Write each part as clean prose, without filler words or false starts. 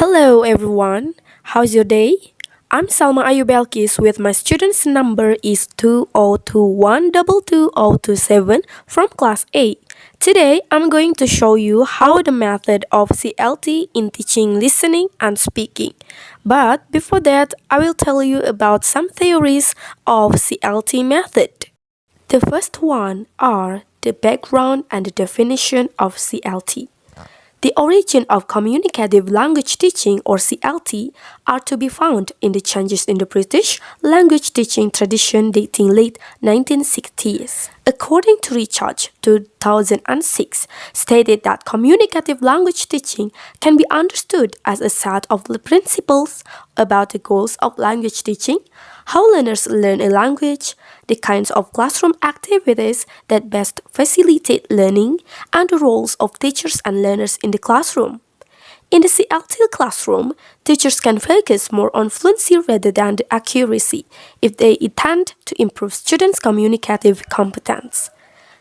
Hello everyone, how's your day? I'm Salma Ayu Belkis with my student's number is 2021222027 from class A. Today I'm going to show you how the method of CLT in teaching listening and speaking. But before that, I will tell you about some theories of CLT method. The first one are the background and the definition of CLT. The origin of communicative language teaching or CLT are to be found in the changes in the British language teaching tradition dating late 1960s. According to research 2006 stated that communicative language teaching can be understood as a set of principles about the goals of language teaching, how learners learn a language, the kinds of classroom activities that best facilitate learning, and the roles of teachers and learners in the classroom. In the CLT classroom, teachers can focus more on fluency rather than the accuracy if they intend to improve students' communicative competence.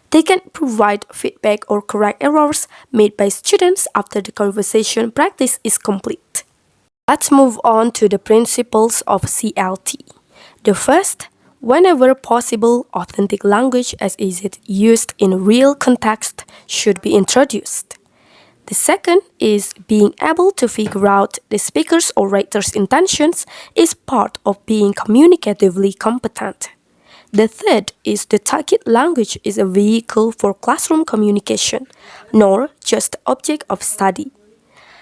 They can provide feedback or correct errors made by students after the conversation practice is complete. Let's move on to the principles of CLT. The first, whenever possible, authentic language as is it used in real context should be introduced. The second is being able to figure out the speaker's or writer's intentions is part of being communicatively competent. The third is the target language is a vehicle for classroom communication, nor just object of study.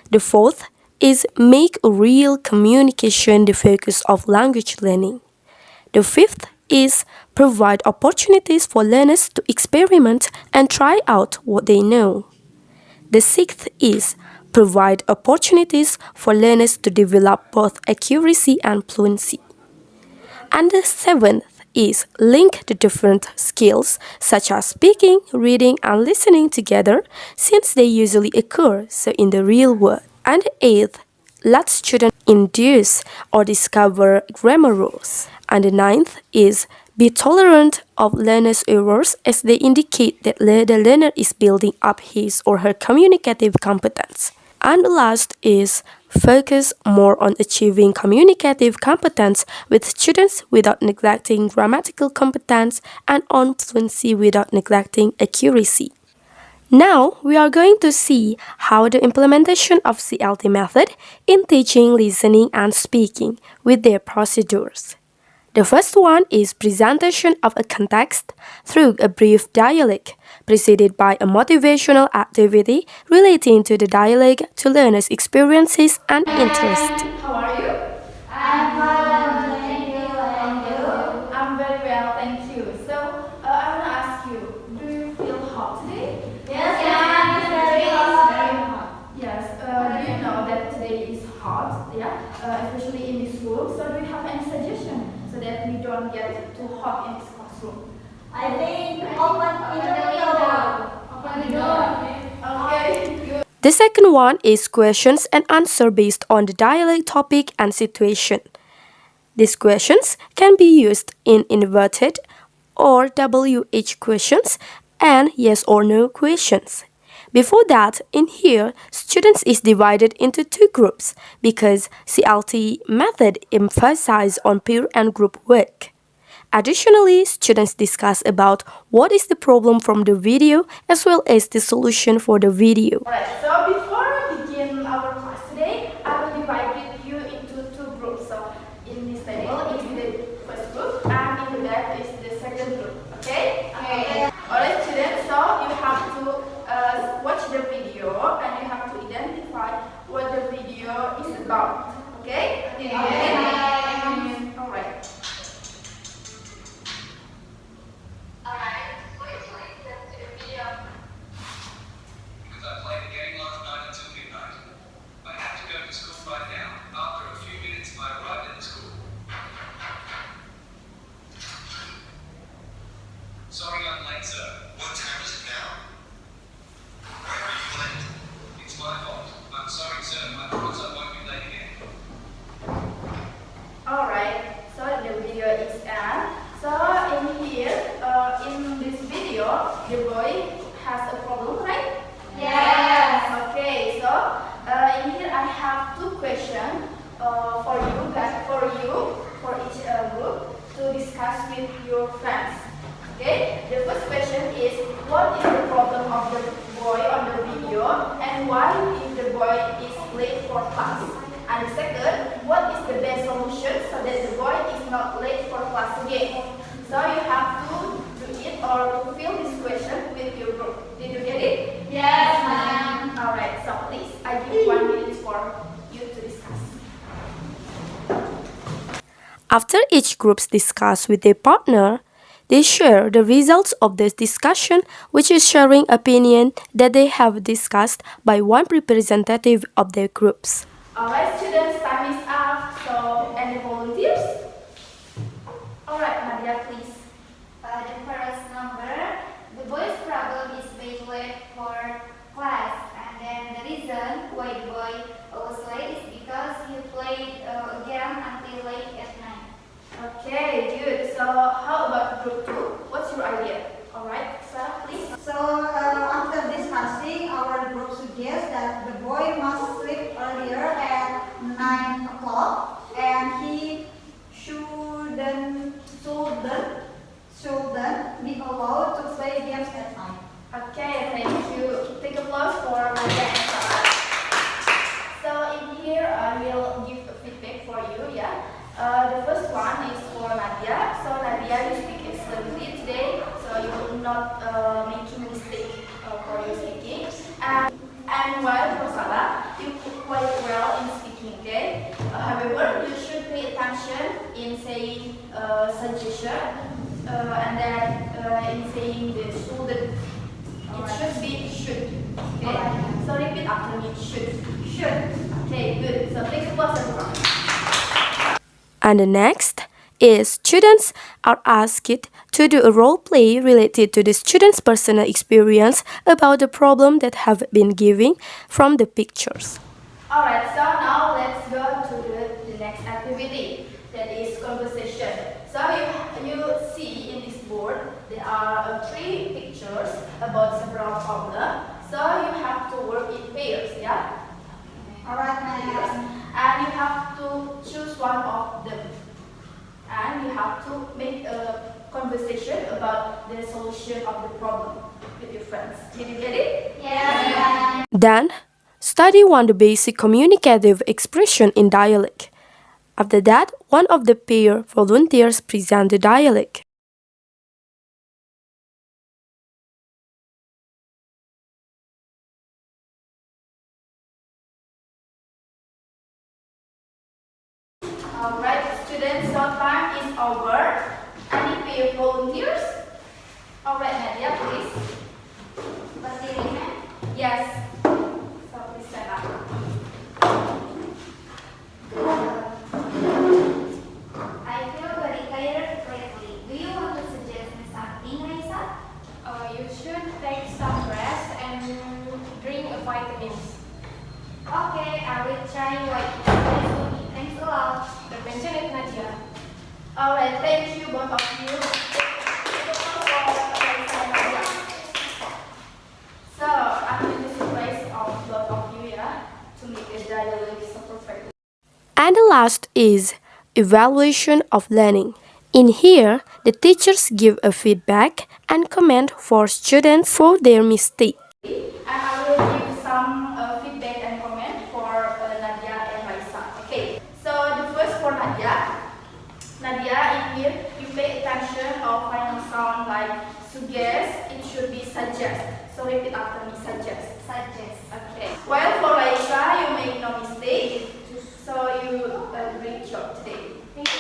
The fourth is make real communication the focus of language learning. The fifth is provide opportunities for learners to experiment and try out what they know. The sixth is provide opportunities for learners to develop both accuracy and fluency. And the seventh is link the different skills such as speaking, reading, and listening together since they usually occur so in the real world. And the eighth, let students induce or discover grammar rules. And the ninth is be tolerant of learners' errors as they indicate that the learner is building up his or her communicative competence. And the last is focus more on achieving communicative competence with students without neglecting grammatical competence and on fluency without neglecting accuracy. Now, we are going to see how the implementation of CLT method in teaching listening and speaking with their procedures. The first one is presentation of a context through a brief dialogue, preceded by a motivational activity relating to the dialogue to learners' experiences and interests. How are you? I'm fine, thank you. And you? I'm very well, thank you. So, I want to ask you, do you feel hot today? Yes, it's very hot. Yes. Do you know that today is hot? Yeah. Especially in this school. So, do you have any suggestion so that we don't get too hot in this classroom? I think open the window. Open the door. Okay. Good. The second one is questions and answer based on the dialogue topic and situation. These questions can be used in inverted or WH questions and yes or no questions. Before that, in here, students is divided into two groups because CLT method emphasizes on peer and group work. Additionally, students discuss about what is the problem from the video as well as the solution for the video. Alright, so before we begin our class today, I will divide you into two groups. So in this table is the first group and in the left is the second group. Okay? Okay. Alright students, so you have to watch the video and you have to identify what the video is about. Okay? Okay. Alright. Because I played the game last night until midnight. two questions for each group to discuss with your friends. Okay, the first question is, what is the problem of the boy on the video and why if the boy is late for class? And the second, what is the best solution so that the boy is not late for class again? So you have to do it or to fill this question with your group. Did you get it? Yes, ma'am. Alright, so please, I give 1 minute for you to discuss. After each group discuss with their partner, they share the results of this discussion, which is sharing opinion that they have discussed by one representative of their groups. Alright, students, time is up. So, any volunteers? Alright, Nadia, please. The first number, the boy's problem is being late for class, and then the reason why the boy was late is because he played a game until late at night. Okay, good. So, how about group 2? What's your idea? Alright, Sarah, please. So after discussing, our group suggests that the boy must sleep earlier at 9 o'clock and he shouldn't be allowed to play games at night. Okay, thank you. Take applause for Nadia and Sarah. So in here, I will give a feedback for you, yeah. The first one is for Nadia. So Nadia, you speak excellently today, so you will not make a mistake for your speaking. And while for Sarah, you did quite well in speaking, okay? However, you should pay attention in saying suggestion and then in saying the shouldn't. It should be should. Okay? So repeat after me. Should. Should. Okay, good. So take applause everyone. And the next is students are asked to do a role play related to the student's personal experience about the problem that have been given from the pictures. Alright, so now let's go to the next activity, that is conversation. So you see in this board there are 3 pictures about several problems. So you have to work in pairs, yeah? Alright, Pairs. ma'am. And you have to choose one of them. And you have to make a conversation about the solution of the problem with your friends. Did you get it? Yes, ma'am. Then, study one the basic communicative expression in dialect. After that, one of the pair volunteers present the dialect. Alright, students, so time is over. Any pair volunteers? Alright, Nadia, please. Yes. So please stand up. I feel very tired lately. Do you want to suggest me something, Raisa? You should take some rest and drink vitamins. Okay, I will try what you told me. Thanks a lot. Mention it, Nadia. Alright, thank you both of you. Take applause for Raisa and Nadia. So I'm in the surprise of both of you, yeah, to make the dialogue so perfect. And the last is evaluation of learning. In here, the teachers give a feedback and comment for students for their mistake. And I will give some feedback and comment for Nadia and Raisa. Okay, so the first for Nadia. Nadia, in here you pay attention of final sound like suggest, it should be suggest. So repeat after me, suggest. Suggest. Okay. While for Raisa, you make no mistake. So you great job today. Thank you.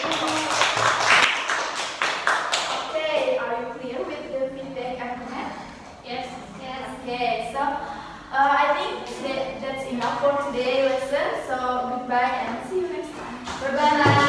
Okay, are you clear with the feedback and comment? Yes. Yes. Okay, so I think that's enough for today's lesson. So goodbye and see you next time. Bye-bye.